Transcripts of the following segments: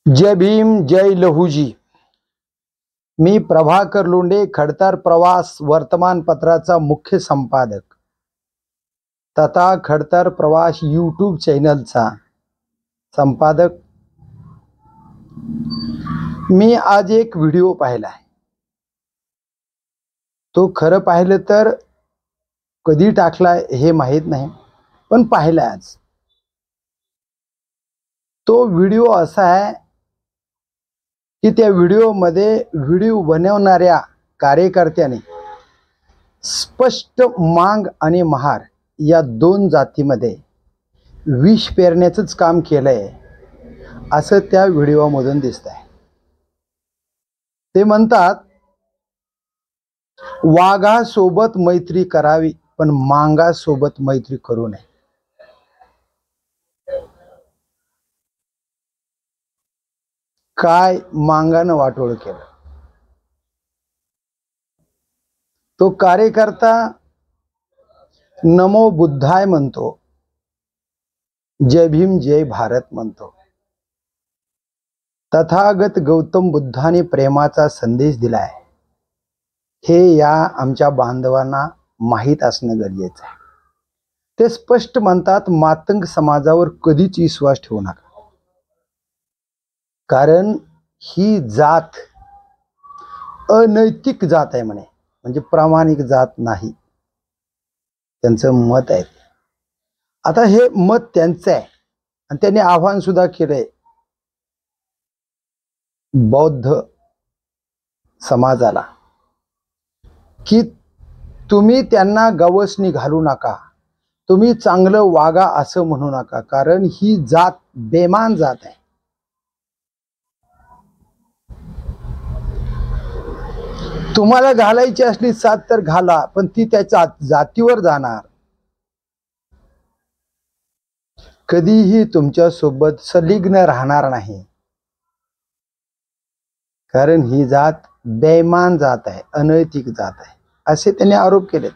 जय भीम, जय लहूजी। मी प्रभाकर लोंढे, खडतर प्रवास वर्तमानपत्राचा मुख्य संपादक तथा खडतर प्रवास यूट्यूब चॅनलचा संपादक। मी आज एक व्हिडिओ पाहिला आहे। तो खरं पाहिलं तर कधी टाकला हे माहीत नाही, पण पाहिला आज। तो व्हिडिओ असा आहे की त्या व्हिडिओमध्ये व्हिडिओ बनवणाऱ्या कार्यकर्त्याने स्पष्ट मांग आणि महार या दोन जातीमध्ये विष पेरण्याचंच काम केलंय असं त्या व्हिडिओमधून दिसतंय। ते म्हणतात, वाघासोबत मैत्री करावी पण मांगासोबत मैत्री करू नये। काय मांगानं वाटोळ केलं। तो कार्यकर्ता नमो बुद्धाय म्हणतो, जय भीम जय भारत म्हणतो। तथागत गौतम बुद्धाने प्रेमाचा संदेश दिलाय हे या आमच्या बांधवांना माहीत असणं गरजेचं आहे। ते स्पष्ट म्हणतात, मातंग समाजावर कधीच विश्वास ठेवू नका, कारण ही जात अनैतिक जात आहे म्हणे, म्हणजे प्रामाणिक जात नाही, त्यांचं मत आहे। आता हे मत त्यांचं आहे आणि त्यांनी आव्हान सुद्धा केलंय बौद्ध समाजाला की तुम्ही त्यांना गवसणी घालू नका, तुम्ही चांगलं वागा असं म्हणू नका, कारण ही जात बेमान जात आहे। तुम्हाला घालायची असली साथ तर घाला, पण ती त्याच्या जातीवर जाणार, कधीही तुमच्या सोबत संलग्न राहणार नाही, कारण ही जात बेईमान जात आहे, अनैतिक जात आहे असे त्यांनी आरोप केले।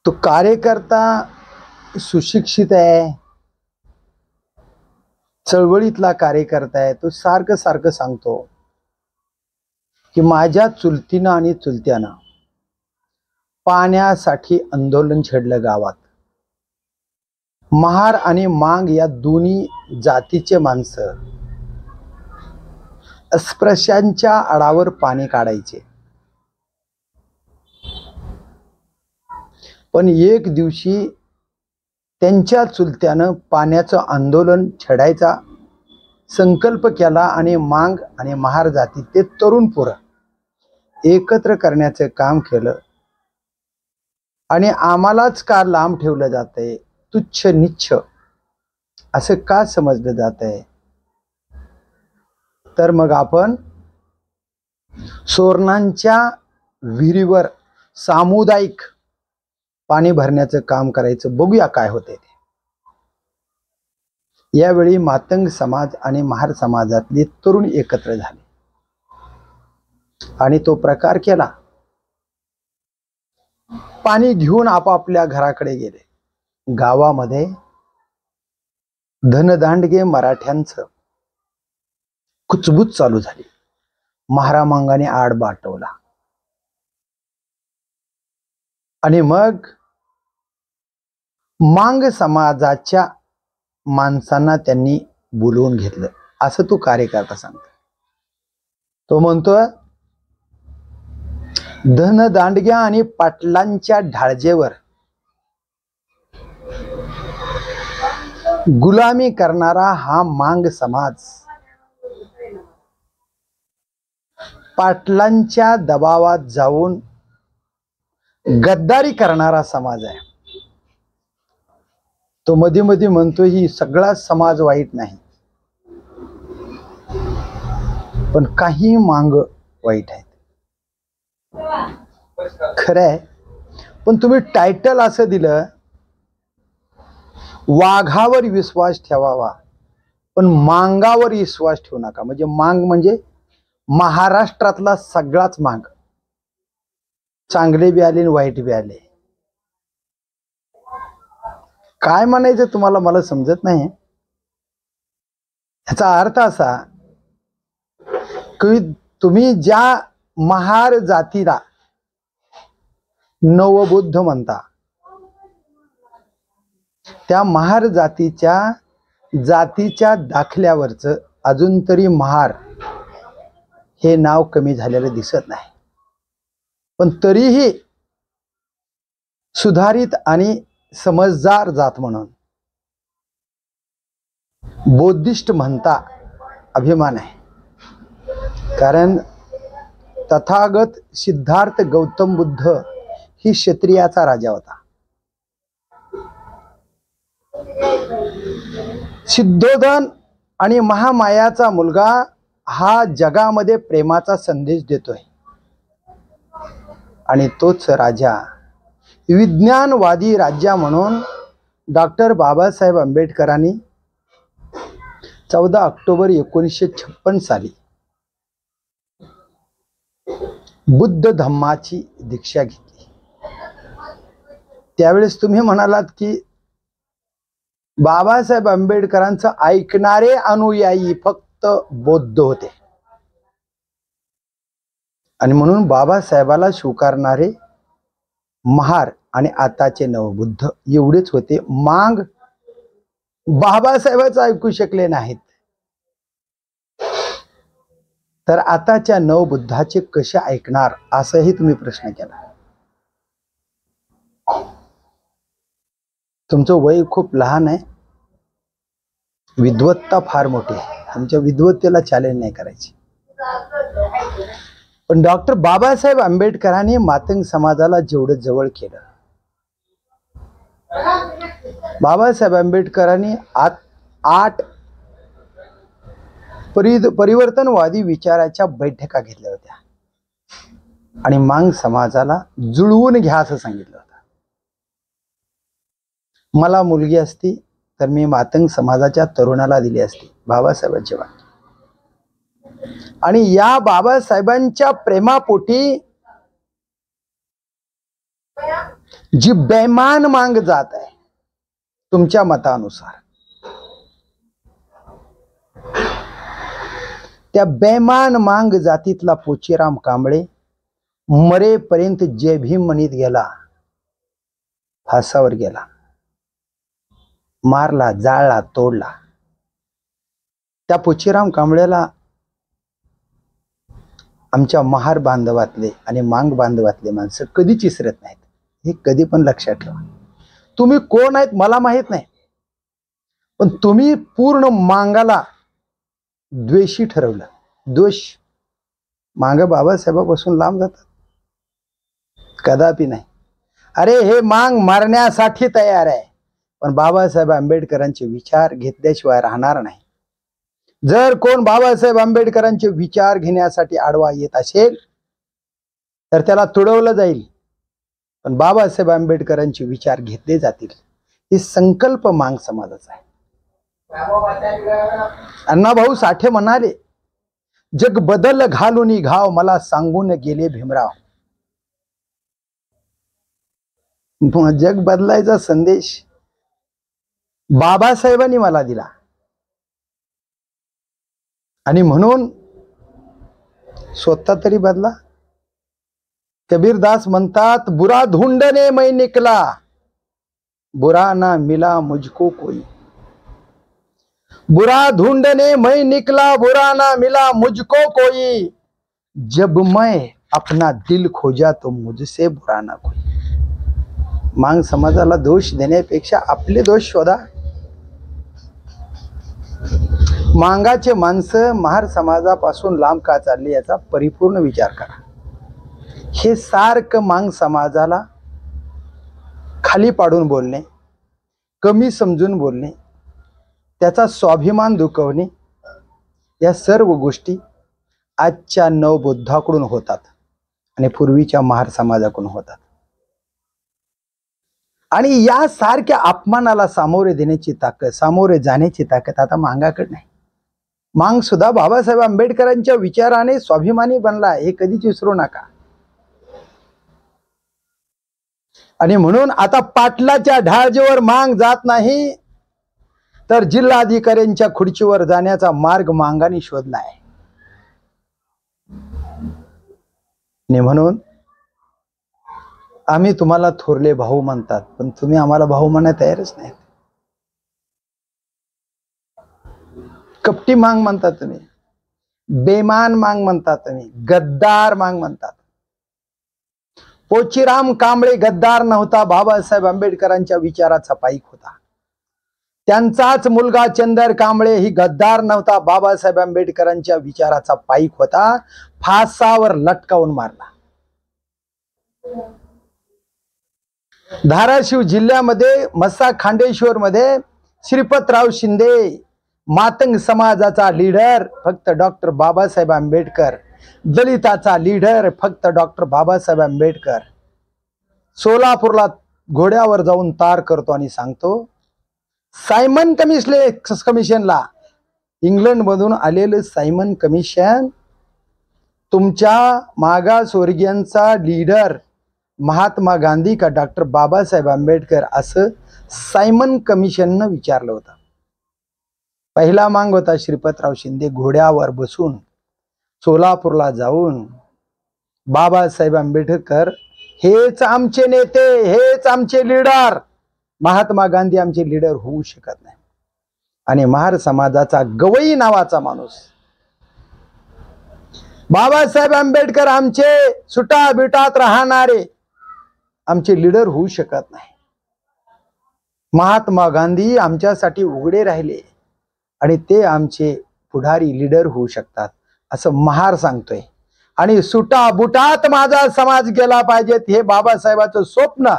तो कार्यकर्ता सुशिक्षित आहे, चळवळीतला कार्यकर्ता आहे। तो सारखं सांगतो की माझ्या चुलतीनं आणि चुलत्यानं पाण्यासाठी आंदोलन छेडलं गावात। महार आणि मांग या दोन्ही जातीचे माणसं अस्पृश्यांच्या आडावर पाणी काढायचे, पण एक दिवशी त्यांच्या चुलत्यानं पाण्याचं आंदोलन छेडायचा संकल्प केला आणि मांग आणि महार जाती ते तरुण पोरं एकत्र करण्याचं काम केलं आणि आम्हालाच का लांब ठेवलं जातंय, तुच्छ निच्छ असं का समजलं जातंय, तर मग आपण सोरणांच्या विहिरीवर सामुदायिक पाणी भरण्याचं काम करायचं, बघूया काय होतंय ते। यावेळी मातंग समाज आणि महार समाजातले तरुण एकत्र झाले आणि तो प्रकार केला। पाणी घेऊन आपापल्या घराकडे गेले। गावामध्ये धनदांडगे मराठ्यांचं कुचबुच चालू झाली। महारामांगाने आड बाटवला आणि मग मांग समाजाच्या माणसांना त्यांनी बोलवून घेतलं असं तो कार्यकर्ता सांगतो। तो म्हणतोय, धनदांडग्या आणि पाटलांच्या ढाळजेवर गुलामी करणारा हा मांग समाज पाटलांच्या दबावात जाऊन गद्दारी करणारा समाज आहे। तो मध्ये मध्ये म्हणतो, ही सगळा समाज वाईट नाही, पण काही मांग वाईट आहेत। खरं आहे, पण तुम्ही टायटल असं दिलं, वाघावर विश्वास ठेवावा पण मांगावर विश्वास ठेवू नका। म्हणजे मांग म्हणजे महाराष्ट्रातला सगळाच मांग, चांगले बी आले आणि वाईट बी आले। काय म्हणायचं तुम्हाला मला समजत नाही. याचा अर्थ असा की तुम्ही ज्या महार जातीला नवबुद्ध म्हणता, त्या महार जातीच्या दाखल्यावरच अजून तरी महार हे नाव कमी झालेलं दिसत नाही. पण तरीही सुधारित आणि समजदार जात म्हणून बौद्धिस्ट म्हणता अभिमान आहे. कारण तथागत सिद्धार्थ गौतम बुद्ध ही क्षत्रियाचा राजा होता. सिद्धोधन आणि महामायाचा मुलगा हा जगामध्ये प्रेमाचा संदेश देतोय. आणि तोच राजा विज्ञानवादी राज्य म्हणून डॉक्टर बाबासाहेब आंबेडकरांनी 14 ऑक्टोबर 1956 साली बुद्ध धम्माची दीक्षा घेतली. त्यावेळेस तुम्ही म्हणालात की बाबासाहेब आंबेडकरांचं ऐकणारे अनुयायी फक्त बौद्ध होते आणि म्हणून बाबासाहेबाला स्वीकारणारे महार आणि आताचे नवबुद्ध एवढेच होते. मांग बाबासाहेबांचं ऐकू शकले नाहीत, तर आताच्या नवबुद्धाचे कसे ऐकणार असंही तुम्ही प्रश्न केला. तुमचं वय खूप लहान आहे, विद्वत्ता फार मोठी आहे. तुमच्या विद्वत्तेला चॅलेंज नाही करायची. पण डॉक्टर बाबासाहेब आंबेडकरांनी मातंग समाजाला जेवढं जवळ केलं, बाबासाहेब आंबेडकरांनी 8 परिवर्तनवादी विचाराच्या बैठका घेतल्या होत्या आणि मांग समाजाला जुळवून घ्या असं सांगितलं होतं. मला मुलगी असती तर मी मातंग समाजाच्या तरुणाला दिली असती, बाबासाहेबांची वाट. आणि या बाबासाहेबांच्या प्रेमापोटी जी बेमान मांग जात आहे तुमच्या मतानुसार, त्या बेमान मांग जातीतला पोचीराम कांबळे मरेपर्यंत जय भीम म्हणीत गेला, फासावर गेला, मारला, जाळला, तोडला. त्या पोचीराम कांबळेला आमच्या महार बांधवातले आणि मांग बांधवातले माणसं कधीच विसरत नाहीत. हे कधी पण लक्षात ठेवा. तुम्ही कोण आहेत मला माहित नाही, पण तुम्ही पूर्ण मांगाला द्वेषी ठरवलं. द्वेष मांग बाबासाहेबापासून लांब जातात कदापि नाही. अरे हे मांग मारण्यासाठी तयार आहे, पण बाबासाहेब आंबेडकरांचे विचार घेतल्याशिवाय राहणार नाही. जर कोण बाबासाहेब आंबेडकरांचे विचार घेण्यासाठी आडवा येत असेल तर त्याला तुडवलं जाईल, पण बाबासाहेब आंबेडकरांचे विचार घेतले जातील. ही संकल्प मांग समाजाचा आहे. अण्णाभाऊ साठे म्हणाले, जग बदल घालून घाव मला सांगून गेले भीमराव. जग बदलायचा संदेश बाबासाहेबांनी मला दिला आणि म्हणून स्वतः तरी बदला. कबीरदास म्हणतात, बुरा ढूंढने मैं निकला, बुरा ना मिला मुझको कोई. बुरा ढूंढने मैं निकला, बुरा ना मिला मुझको कोई. जब मैं अपना दिल खोजा तो मुझसे बुरा ना कोई. मांग समाजाला दोष देण्यापेक्षा आपले दोष शोधा. मांगाचे माणसं महार समाजापासून लांब का चालली याचा परिपूर्ण विचार करा. हे सारखं मांग समाजाला खाली पाडून बोलणे, कमी समजून बोलणे, त्याचा स्वाभिमान दुखवणे, या सर्व गोष्टी आजच्या नवबुद्धाकडून होतात आणि पूर्वीच्या महार समाजाकडून होतात. आणि या सारख्या अपमानाला सामोरे देण्याची ताकद, सामोरे जाण्याची ताकद आता मांगाकडे नाही. मांग सुद्धा बाबासाहेब आंबेडकरांच्या विचाराने स्वाभिमानी बनला, हे कधीच विसरू नका. आणि म्हणून आता पाटलाच्या ढाळजेवर मांग जात नाही, तर जिल्हाधिकाऱ्यांच्या खुर्चीवर जाण्याचा मार्ग मांगाने शोधला आहे. आणि म्हणून आम्ही तुम्हाला थोरले भाऊ म्हणतात, पण तुम्ही आम्हाला भाऊ म्हणायला तयारच नाही. कपटी मांग म्हणतात तुम्ही, बेमान मांग म्हणतात तुम्ही, गद्दार मांग म्हणतात. पोचीराम कांबळे गद्दार नव्हता, बाबासाहेब आंबेडकरांच्या विचाराचा पाईक होता. त्यांचाच मुलगा चंदर कांबळे ही गद्दार नव्हता, बाबासाहेब आंबेडकरांच्या विचाराचा पाईक होता. फासावर लटकावून मारला. धाराशिव जिल्ह्यामध्ये मस्सा खांडेश्वर मध्ये श्रीपतराव शिंदे मातंग समाजाचा लीडर फक्त डॉक्टर बाबासाहेब आंबेडकर, दलिताचा लीडर फक्त डॉक्टर बाबासाहेब आंबेडकर. सोलापूरला घोड्यावर जाऊन तार करतो आणि सांगतो, सायमन कमिशनला, इंग्लंड मधून आलेलं सायमन कमिशन तुमच्या मागासवर्गीयांचा लीडर महात्मा गांधी का डॉक्टर बाबासाहेब आंबेडकर, असं सायमन कमिशननं विचारलं होतं. पहिला मांग होता श्रीपतराव शिंदे घोड्यावर बसून सोलापूरला जाऊन, बाबासाहेब आंबेडकर हेच आमचे नेते, हेच आमचे लीडर, महात्मा गांधी आमचे लीडर होऊ शकत नाही. आणि महार समाजाचा गवई नावाचा माणूस, बाबासाहेब आंबेडकर आमचे सुटा बिटात राहणारे आमचे लीडर होऊ शकत नाही. महात्मा गांधी आमच्यासाठी उघडे राहिले आणि ते आमचे पुढारी लीडर होऊ शकतात, असं महार सांगतोय. आणि सुटा बुटात माझा समाज गेला पाहिजेत हे बाबासाहेबाचं स्वप्न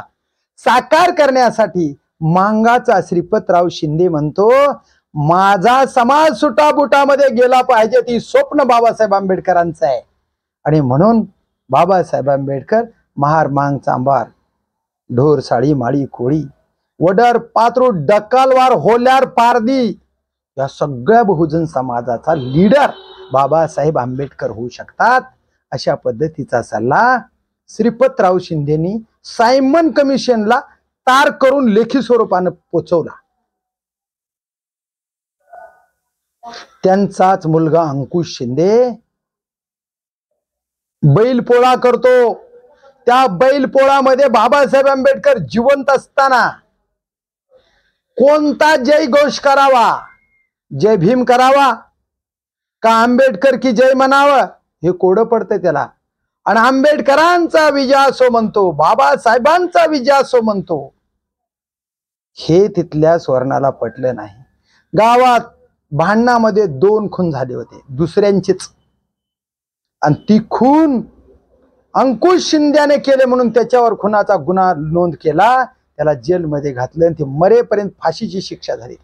साकार करण्यासाठी मांगाचा श्रीपतराव शिंदे म्हणतो, माझा समाज सुटाबुटामध्ये गेला पाहिजे, ती स्वप्न बाबासाहेब आंबेडकरांचं आहे. आणि म्हणून बाबासाहेब आंबेडकर महार मांग चांबार ढोर साळी माळी कोळी वडर पात्रू डकालवार होल्यार पारदी या सगळ्या बहुजन समाजाचा लीडर बाबासाहेब आंबेडकर होऊ शकतात. अशा पद्धतीचा सल्ला श्रीपतराव शिंदेनी सायमन कमिशनला तार करून लेखी स्वरूपाने पोचवला. त्यांचाच मुलगा अंकुश शिंदे बैलपोळा करतो. त्या बैलपोळामध्ये बाबासाहेब आंबेडकर जिवंत असताना कोणता जय घोष करावा, जय भीम करावा का आंबेडकर की जय म्हणावं हे कोडं पडतंय त्याला. आणि आंबेडकरांचा विजय असो म्हणतो, बाबासाहेबांचा विजय असो म्हणतो, हे तिथल्या स्वर्णाला पटलं नाही. गावात भांडणामध्ये 2 खून झाले होते दुसऱ्यांचेच, आणि ती खून अंकुश शिंद्याने केले म्हणून त्याच्यावर खुनाचा गुन्हा नोंद केला, त्याला जेलमध्ये घातलं आणि ते मरेपर्यंत फाशीची शिक्षा झाली.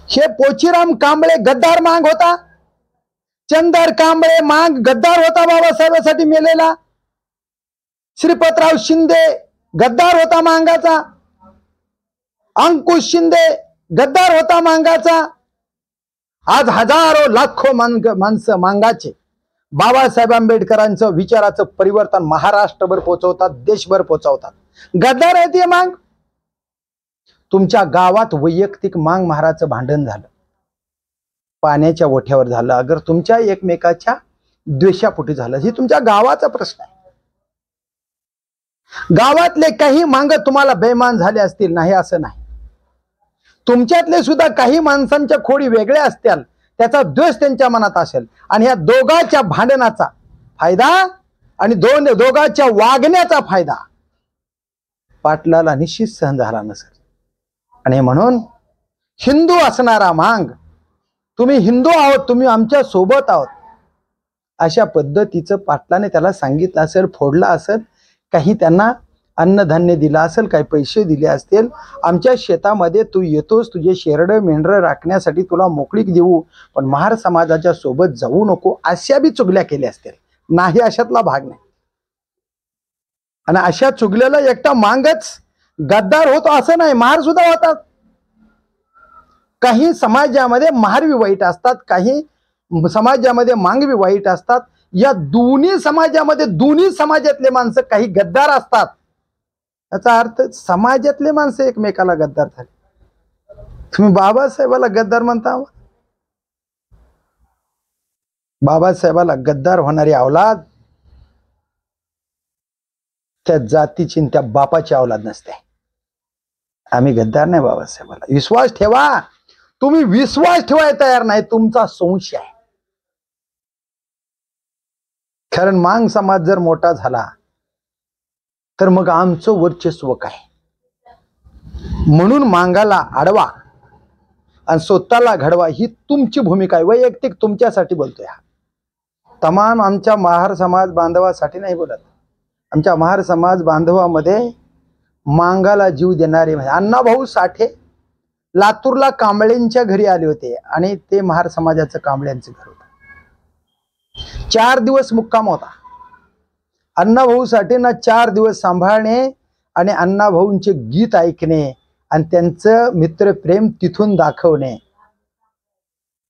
हे पोचीराम कांबळे गद्दार मांग होता, चंदर कांबळे मांग गद्दार होता बाबासाहेबांसाठी मेलेला, श्रीपतराव शिंदे गद्दार होता मांगाचा, अंकुश शिंदे गद्दार होता मांगाचा. आज हजारो लाखो माणसं मांगाचे बाबासाहेब आंबेडकरांचं विचाराचं परिवर्तन महाराष्ट्रभर पोहोचवतात, देशभर पोहोचवतात. गद्दार आहे ते मांग. तुमच्या गावात वैयक्तिक मांग महाराचं भांडण झालं, पाण्याच्या ओठ्यावर झालं, अगर तुमच्या एकमेकाच्या द्वेषापोटी झालं, हे तुमच्या गावाचा प्रश्न आहे. गावातले काही मांग तुम्हाला बेमान झाले असतील, नाही असं नाही. तुमच्यातले सुद्धा काही माणसांच्या खोडी वेगळ्या असतील, त्याचा द्वेष त्यांच्या मनात असेल, आणि या दोघांच्या भांडणाचा फायदा आणि दोघांच्या वागण्याचा फायदा पाटलाला निश्चित सहन झाला नसेल. आणि म्हणून हिंदू असणारा मांग, तुम्ही हिंदू आहोत, तुम्ही आमच्या सोबत आहोत, अशा पद्धतीचं पाटलाने त्याला सांगितलं असेल, फोडला असेल, काही त्यांना अन्नधान्य दिला असेल, काही पैसे दिले असतील. आमच्या शेतामध्ये तू येतोस, तुझे शेरडं मेंढरं राखण्यासाठी तुला मोकळीक देऊ, पण महार समाजाच्या सोबत जाऊ नको, अशा बी चुगल्या केल्या असतील. नाही अशातला भाग नाही. आणि अशा चुगल्याला एकटा मांगच गद्दार होतो असं नाही, महार सुद्धा होतात. काही समाजामध्ये महार बी वाईट असतात, काही समाजामध्ये मांग बी वाईट असतात. या दोन्ही समाजामध्ये दोन्ही समाजातले माणसं काही गद्दार असतात, याचा अर्थ समाजातले माणसं एकमेकाला गद्दार झाले. तुम्ही बाबासाहेबाला गद्दार म्हणता? बाबासाहेबाला गद्दार होणारी अवलाद त्या जातीची त्या बापाची अवलाद नसते. आम्ही गद्दार नाही बाबासाहेबाला. विश्वास ठेवा. तुम्ही विश्वास ठेवायला तयार नाही, तुमचा संशय आहे. कारण मांग समाज जर मोठा झाला तर मग आमचं वर्चस्व काय? म्हणून मांगाला अडवा आणि स्वतःला घडवा ही तुमची भूमिका आहे. वैयक्तिक तुमच्यासाठी बोलतोय. तमाम आमच्या महार समाज बांधवासाठी नाही बोलत. आमच्या महार समाज बांधवामध्ये मांगाला जीव देणारे म्हणजे अण्णाभाऊ साठे लातूरला कांबळेंच्या घरी आले होते आणि ते महार समाजाचं कांबळ्यांचं घर होतं. 4 दिवस मुक्काम होता. अण्णाभाऊ साठेंना 4 दिवस सांभाळणे आणि अण्णाभाऊंचे गीत ऐकणे आणि त्यांचं मित्रप्रेम तिथून दाखवणे.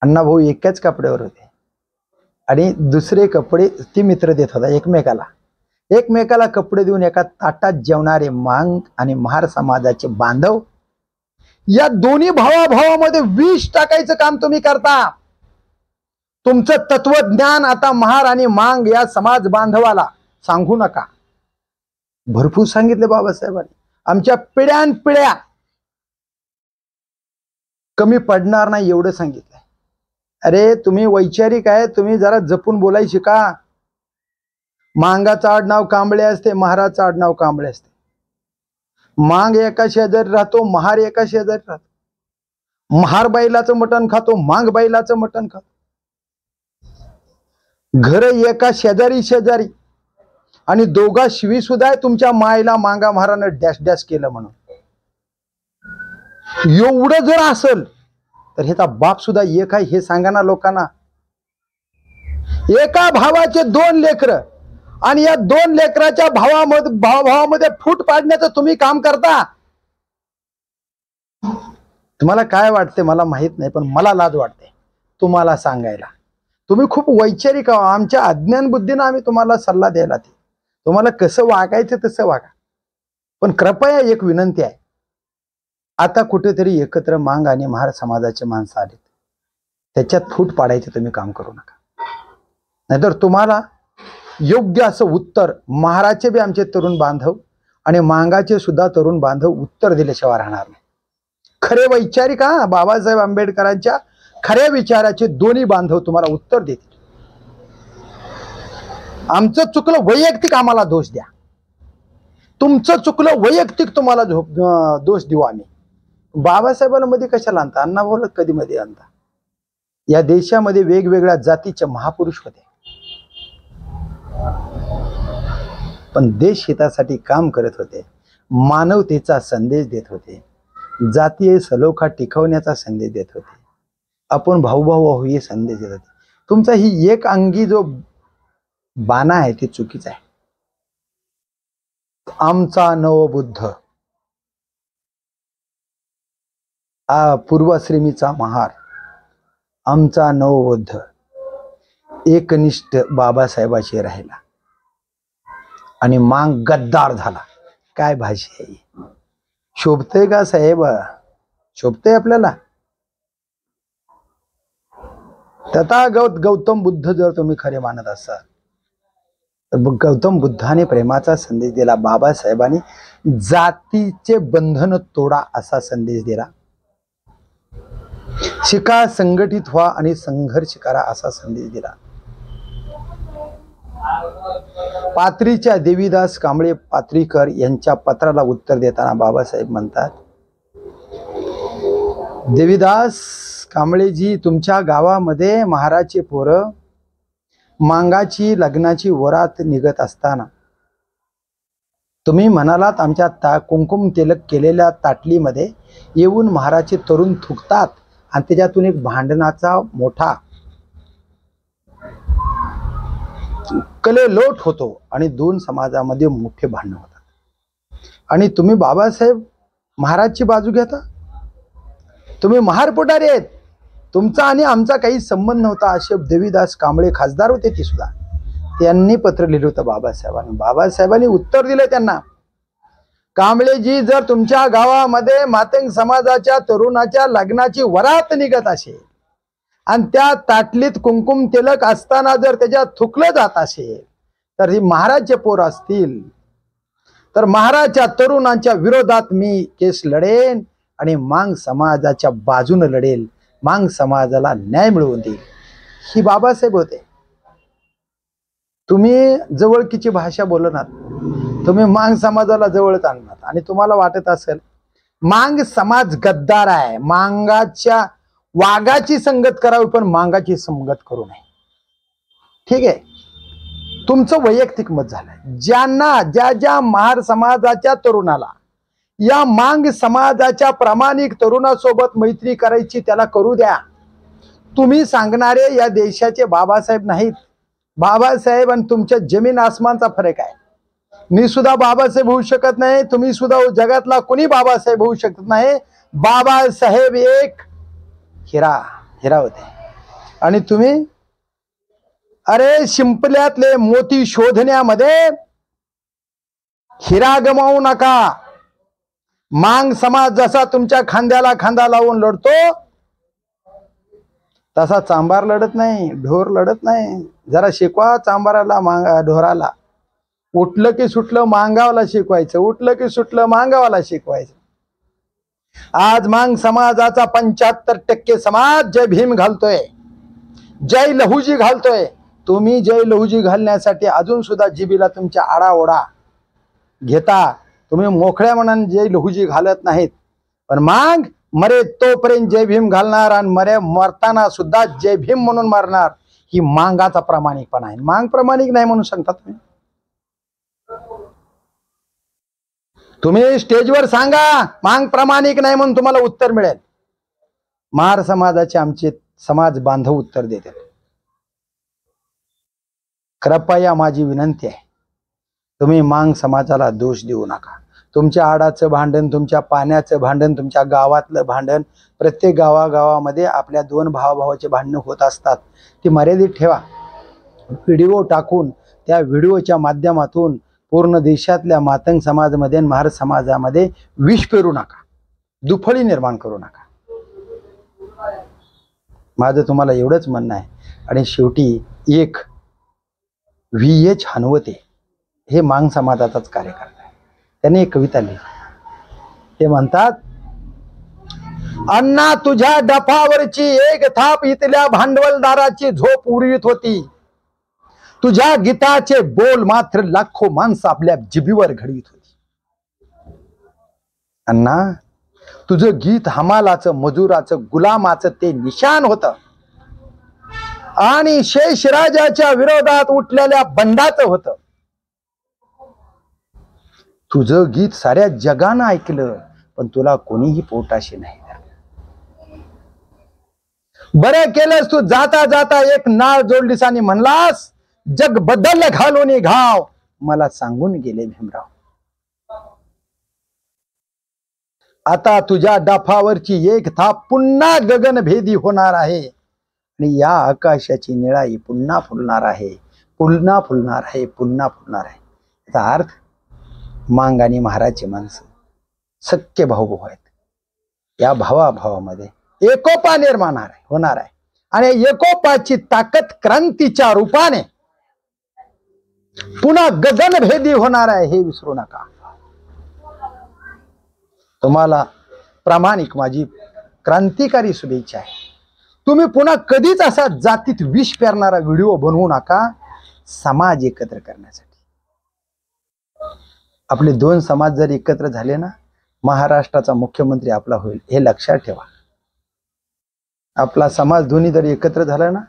अण्णाभाऊ एकाच कपड्यावर होते आणि दुसरे कपडे ती मित्र देत होता एकमेकाला. एकमेकाला कपडे देऊन एका ताटात जेवणारे मांग आणि महार समाजाचे बांधव, या दोन्ही भावाभावामध्ये विष टाकायचं काम तुम्ही करता. तुमचं तत्वज्ञान आता महार आणि मांग या समाज बांधवाला सांगू नका. भरपूर सांगितले बाबासाहेबांनी. आमच्या पिढ्यानपिढ्या कमी पडणार नाही एवढं सांगितलंय. अरे तुम्ही वैचारिक आहे, तुम्ही जरा जपून बोलाय शिका. मांगाचं आडनाव कांबळे असते, महाराचं आडनाव कांबळे असते. मांग एका शेजारी राहतो, महार एका शेजारी राहतो. महार बैलाचं मटण खातो, मांग बैलाचं मटण खातो. घर एका शेजारी शेजारी आणि दोघा शिवी सुद्धा आहे. तुमच्या मायला मांगा महारानं डॅश डॅश केलं म्हणून. एवढं जर असेल तर ह्याचा बाप सुद्धा एक आहे हे सांगा ना लोकांना. एका भावाचे 2 लेकरं आणि या 2 लेकराच्या भावामध्ये फूट पाडण्याचं तुम्ही काम करता. तुम्हाला काय वाटते मला माहित नाही, पण मला लाज वाटते तुम्हाला सांगायला. तुम्ही खूप वैचारिक आहात. आमच्या अज्ञान बुद्धीनं आम्ही तुम्हाला सल्ला द्यायला ते. तुम्हाला कसं वागायचं तसं वागा. पण कृपया एक विनंती आहे, आता कुठेतरी एकत्र मांग आणि महार समाजाचे माणसं आले, त्याच्यात फूट पाडायचे तुम्ही काम करू नका. नाहीतर तुम्हाला योग्य असं उत्तर महाराचे बी आमचे तरुण बांधव आणि मांगाचे सुद्धा तरुण बांधव उत्तर दिल्याशिवाय राहणार नाही. खरे वैचारिक बाबासाहेब आंबेडकरांच्या खऱ्या विचाराचे दोन्ही बांधव तुम्हाला उत्तर देतील. आमचं चुकलं वैयक्तिक आम्हाला दोष द्या, तुमचं चुकलं वैयक्तिक तुम्हाला दोष देऊ आम्ही. बाबासाहेबांना मध्ये कशाला आणता? अण्णाभाऊला कधी मध्ये आणता? या देशामध्ये वेगवेगळ्या जातीचे महापुरुष होते, पण देश हितासाठी काम करत होते, मानवतेचा संदेश देत होते, जातीय सलोखा टिकवण्याचा संदेश देत होते, आपण भाऊ भाऊ आहो हे संदेश देत होते. तुमचा ही एक अंगी जो बाणा आहे ती चुकीचा आहे. आमचा नवबुद्ध पूर्वाश्रमीचा महार, आमचा नवबुद्ध एकनिष्ठ बाबासाहेबाशी राहिला आणि मांग गद्दार झाला. काय भाषा आहे? शोभतय का साहेब? शोभतय आपल्याला? तथागत गौतम बुद्ध जर तुम्ही खरे मानत असाल तर गौतम बुद्धाने प्रेमाचा संदेश दिला. बाबासाहेबांनी जातीचे बंधन तोडा असा संदेश दिला. शिका, संघटित व्हा आणि संघर्ष करा असा संदेश दिला. पात्रीच्या देवीदास कांबळे पात्रीकर यांच्या पत्राला उत्तर देताना बाबासाहेब म्हणतात, देवीदास कांबळेजी, तुमच्या गावामध्ये महाराचे पोरं मांगाची लग्नाची वरात निघत असताना तुम्ही म्हणालात आमच्या कुंकुम तिलक केलेल्या ताटलीमध्ये येऊन महाराचे तरुण थुकतात आणि त्याच्यातून एक भांडणाचा मोठा कलेलोट होतो आणि 2 समाजामध्ये मोठे भांडण होतात. आणि तुम्ही बाबासाहेब महाराजची बाजू घेता. तुम्ही महार पुढारी आहेत, तुमचा आणि आमचा काही संबंध नव्हता असे देवीदास कांबळे खासदार होते ते सुद्धा. त्यांनी पत्र लिहिलं होतं बाबासाहेबांनी. बाबासाहेबांनी उत्तर दिलं त्यांना, कांबळेजी, जर तुमच्या गावामध्ये मातंग समाजाच्या तरुणाच्या लग्नाची वरात निघत असेल आणि त्या ताटलीत कुंकुम तिलक असताना जर त्याच्यात थुकलं जात असेल, तर ही महाराजचे पोर असतील तर महाराजच्या तरुणांच्या विरोधात मी केस लढेन आणि मांग समाजाच्या बाजूने लढेल, मांग समाजाला न्याय मिळवून देईल. ही बाबासाहेब होते. तुम्ही जवळकीची भाषा बोलणार, तुम्ही मांग समाजाला जवळच आणणार आणि तुम्हाला वाटत असेल मांग समाज गद्दार आहे, मांगाच्या वाघाची संगत करावी पण मांगाची संगत करू नये. ठीक आहे, तुमचं वैयक्तिक मत झालंय. ज्या ज्या महार समाजाच्या तरुणाला या मांग समाजाच्या प्रामाणिक तरुणासोबत मैत्री करायची त्याला करू द्या. तुम्ही सांगणारे या देशाचे बाबासाहेब नाहीत. बाबासाहेब आणि तुमच्या जमीन आसमानचा फरक आहे. मी सुद्धा बाबासाहेब होऊ शकत नाही, तुम्ही सुद्धा जगातला कोणी बाबासाहेब होऊ शकत नाही. बाबासाहेब एक हिरा होते आणि तुम्ही अरे शिंपल्यातले मोती शोधण्यामध्ये हिरा गमावू नका. मांग समाज जसा तुमच्या खांद्याला खांदा लावून लढतो तसा चांभार लढत नाही, ढोर लढत नाही. जरा शिकवा चांभाराला, ढोराला. उठलं की सुटलं मांगावाला शिकवायचं, उठलं की सुटलं मांगावाला शिकवायचं. आज मांग समाजाचा 75% समाज जय भीम घालतोय, जय लहुजी घालतोय. तुम्ही जय लहुजी घालण्यासाठी अजून सुद्धा जिबीला तुमच्या आडाओढा घेता. तुम्ही मोकळ्या मनाने जय लहुजी घालत नाहीत, पण मांग मरे तोपर्यंत जय भीम घालणार आणि मरताना सुद्धा जय भीम म्हणून मरणार. ही मांगाचा प्रामाणिकपणा आहे. मांग प्रामाणिक नाही म्हणून सांगतात तुम्ही. तुम्ही स्टेजवर सांगा मांग प्रामाणिक नाही म्हणून, तुम्हाला उत्तर मिळेल. महार समाजाचे आमचे समाज बांधव उत्तर देतात. कृपया माझी विनंती आहे, तुम्ही मांग समाजाला दोष देऊ नका. तुमच्या आडाचं भांडण, तुमच्या पाण्याचं भांडण, तुमच्या गावातलं भांडण, प्रत्येक गावागावामध्ये आपल्या दोन भावाभावाचे भांडणं होत असतात. ती मर्यादित ठेवा. व्हिडिओ टाकून त्या व्हिडिओच्या माध्यमातून पूर्ण देशातल्या मातंग समाजामध्ये आणि महार समाजामध्ये विष पेरू नका, दुफळी निर्माण करू नका. माझं तुम्हाला एवढंच म्हणणं आहे. आणि शेवटी एक VH हनुवते हे मांग समाजाचाच कार्यकर्ता आहे. त्यांनी एक कविता लिहिली. ते म्हणतात, अण्णा तुझ्या डफावरची एक थाप इथल्या भांडवलदाराची झोप उडवीत होती. तुझ्या गीताचे बोल मात्र लाखो माणसं आपल्या जिभीवर घडवीत होती. अण्णा तुझं गीत हमालाचं, मजुराचं, गुलामाचं ते निशान होतं आणि शेषराजाच्या विरोधात उठलेल्या बंडाचं होतं. तुझं गीत साऱ्या जगानं ऐकलं पण तुला कोणीही पोटाशी नाही धरलं. बरं केलंस तू जाता जाता एक नाळ जोडलीस आणि म्हणलास, जग बदल घालून घाव मला सांगून गेले भीमराव. आता तुझ्या डफावरची एक थाप पुन्हा गगनभेदी होणार आहे आणि या आकाशाची निळाई पुन्हा फुलणार आहे, पुन्हा फुलणार आहे, पुन्हा फुलणार आहे. याचा अर्थ मांग आणि महाराजची माणसं सख्खे भाऊ आहेत. या भावाभावामध्ये एकोपा निर्माण होणार आहे आणि एकोपाची ताकद क्रांतीच्या रूपाने पुन्हा गगनभेदी होणार आहे, हे विसरू नका. तुम्हाला प्रामाणिक माझी क्रांतिकारी शुभेच्छा आहे. तुम्ही पुन्हा कधीच असा जातीत विष पेरणारा व्हिडिओ बनवू नका. समाज एकत्र करण्यासाठी आपले दोन समाज जर एकत्र झाले ना, महाराष्ट्राचा मुख्यमंत्री आपला होईल, हे लक्षात ठेवा. आपला समाज दोन्ही जर एकत्र झाला ना,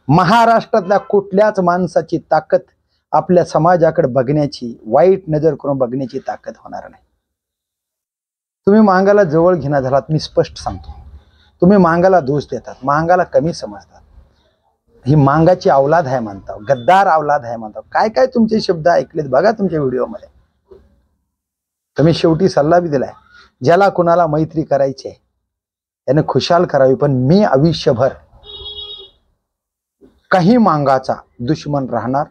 महाराष्ट्रातल्या कुठल्याच माणसाची ताकद आपल्या समाजाकडे बघण्याची, वाईट नजर करून बघण्याची ताकद होणार नाही. तुम्ही मांगाला जवळ घेणं झालात, मी स्पष्ट सांगतो. तुम्ही मांगाला दोष देतात, मांगाला कमी समजतात. ही मांगाची अवलाद आहे म्हणता, गद्दार अवलाद आहे म्हणता. काय काय तुमचे शब्द ऐकलेत बघा तुमच्या व्हिडिओमध्ये. तुम्ही शेवटी सल्ला बी दिलाय, ज्याला कुणाला मैत्री करायची आहे त्याने खुशाल करावी, पण मी आयुष्यभर काही मांगाचा दुश्मन राहणार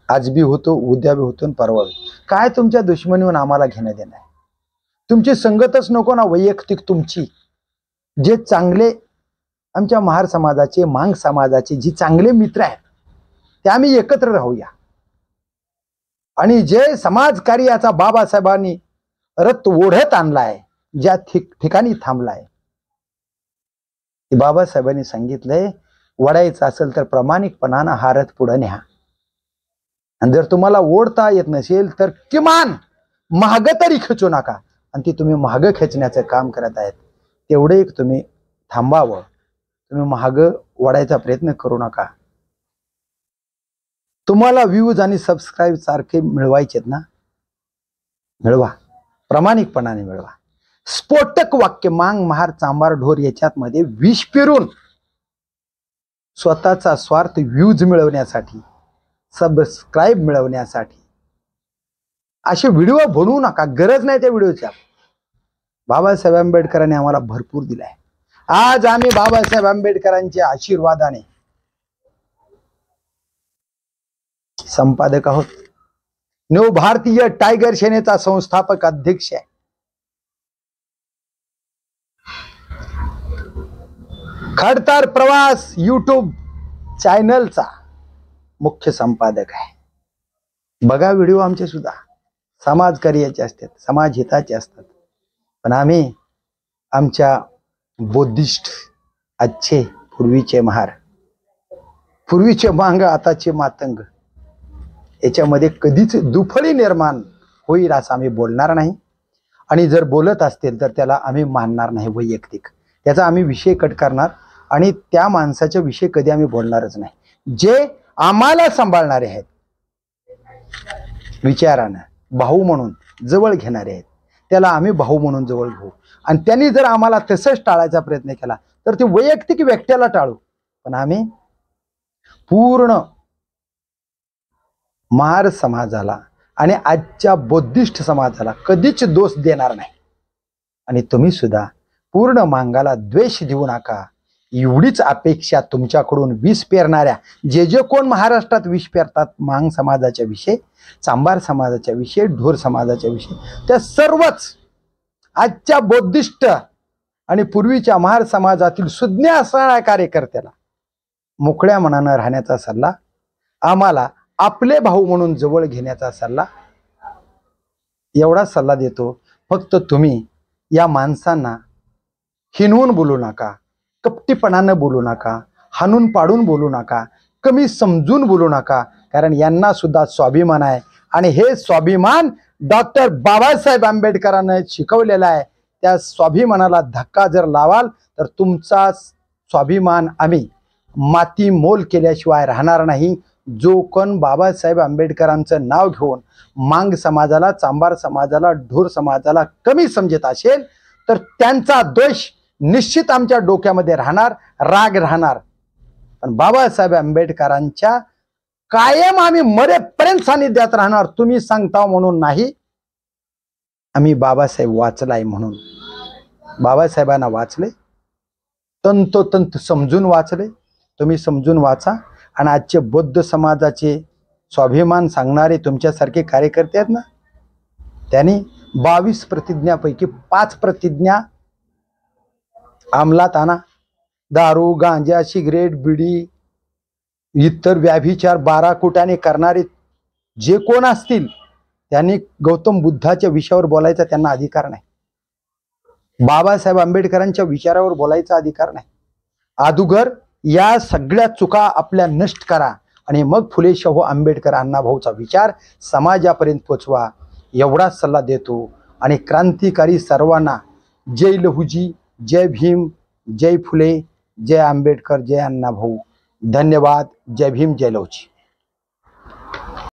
आज बी होतो, उद्या बी होतो, परवा बी. काय तुमच्या दुश्मनीहून आम्हाला घेणं देणं आहे? तुमची संगतच नको ना वैयक्तिक तुमची. जे चांगले आमच्या महार समाजाचे, मांग समाजाचे जे चांगले मित्र आहेत ते आम्ही एकत्र राहूया. आणि जे समाज कार्याचा बाबासाहेबांनी रथ ओढत आणलाय, ज्या ठिकाणी थांबलाय, बाबासाहेबांनी सांगितलंय वडायचं असेल तर प्रामाणिकपणानं हा रथ पुढे न्या. आणि जर तुम्हाला ओढता येत नसेल तर किमान महाग तरी खेचू नका. आणि ती तुम्ही महाग खेचण्याचं काम करत आहेत तेवढे एक तुम्ही थांबावं. तुम्ही महाग ओढायचा प्रयत्न करू नका. तुम्हाला व्ह्यूज आणि सबस्क्राईब सारखे मिळवायचेत ना, मिळवा, प्रामाणिकपणाने मिळवा. स्फोटक वाक्य मांग महार चांबार ढोर याच्यात मध्ये विष पेरून स्वतःचा स्वार्थ व्ह्यूज मिळवण्यासाठी, सबस्क्राईब मिळवण्यासाठी असे व्हिडिओ बनवू नका. गरज नाही त्या व्हिडिओच्या. बाबासाहेब आंबेडकरांनी आम्हाला भरपूर दिलाय. आज आम्ही बाबासाहेब आंबेडकरांच्या आशीर्वादाने संपादक आहोत. नव भारतीय टायगर सेनेचा संस्थापक अध्यक्ष आहे. खडतर प्रवास यूट्यूब चॅनलचा मुख्य संपादक आहे. बघा व्हिडिओ आमचे सुद्धा समाज कार्याचे असतात, समाज हिताचे असतात. पण आम्ही आमच्या बुद्धिस्ट आजचे पूर्वीचे महार, पूर्वीचे मांग आताचे मातंग याच्यामध्ये कधीच दुफळी निर्माण होईल असं आम्ही बोलणार नाही. आणि जर बोलत असतील तर त्याला आम्ही मानणार नाही वैयक्तिक. त्याचा आम्ही विषय कट करणार आणि त्या माणसाच्या विषयी कधी आम्ही बोलणारच नाही. जे आम्हाला सांभाळणारे आहेत, विचारानं भाऊ म्हणून जवळ घेणारे आहेत, त्याला आम्ही भाऊ म्हणून जवळ घेऊ. आणि त्यांनी जर आम्हाला तसंच टाळायचा प्रयत्न केला तर ते वैयक्तिक व्यक्तीला टाळू. पण आम्ही पूर्ण महार समाजाला आणि आजच्या बुद्धिस्ट समाजाला कधीच दोष देणार नाही. आणि तुम्ही सुद्धा पूर्ण मांगाला द्वेष देऊ नका एवढीच अपेक्षा तुमच्याकडून विष पेरणाऱ्या जे जे कोण महाराष्ट्रात विष पेरतात, मांग समाजाच्या विषयी, चांबार समाजाच्या विषयी, ढोर समाजाच्या विषयी, त्या सर्वच आजच्या बुद्धिस्ट आणि पूर्वीच्या महार समाजातील सुज्ञ असणाऱ्या कार्यकर्त्याला मोकळ्या मनानं राहण्याचा सल्ला, आम्हाला आपले भाऊ म्हणून जवळ घेण्याचा सल्ला, एवढा सल्ला देतो. फक्त तुम्ही या माणसांना हिनवून बोलू नका, कपटीपणानं बोलू नका, हाणून पाडून बोलू नका, कमी समजून बोलू नका. कारण यांना सुद्धा स्वाभिमान आहे आणि हे स्वाभिमान डॉक्टर बाबासाहेब आंबेडकरांना शिकवलेला आहे. त्या स्वाभिमानाला धक्का जर लावाल तर तुमचा स्वाभिमान आम्ही माती मोल केल्याशिवाय राहणार नाही. जो कोण बाबासाहेब आंबेडकरांचं नाव घेऊन मांग समाजाला, चांबार समाजाला, ढोर समाजाला कमी समजत असेल तर त्यांचा दोष निश्चित आमच्या डोक्यामध्ये राहणार, राग राहणार. पण बाबासाहेब आंबेडकरांच्या कायम आम्ही मरेपर्यंत सानिध्यात राहणार. तुम्ही सांगता म्हणून नाही, आम्ही बाबासाहेब वाचलाय म्हणून. बाबासाहेबांना वाचले, तंतोतंत समजून वाचले. तुम्ही समजून वाचा. आणि आजचे बौद्ध समाजाचे स्वाभिमान सांगणारे तुमच्यासारखे कार्यकर्ते आहेत ना, त्यांनी 22 प्रतिज्ञापैकी 5 प्रतिज्ञा अंमलात आणा. दारू, गांजा, सिगरेट, बिडी, इतर व्याभिचार 12 कोट्याने करणारे जे कोण असतील त्यांनी गौतम बुद्धाच्या विषयावर बोलायचा त्यांना अधिकार नाही. बाबासाहेब आंबेडकरांच्या विचारावर बोलायचा अधिकार नाही. अगोदर या सगळ्या चुका आपल्या नष्ट करा आणि मग फुले शाहू आंबेडकर अण्णाभाऊचा विचार समाजापर्यंत पोचवा. एवढा सल्ला देतो. आणि क्रांतिकारी सर्वांना जय लहूजी, जय भीम, जय फुले, जय आंबेडकर, जय अण्णाभाऊ. धन्यवाद. जय भीम, जय लहूजी.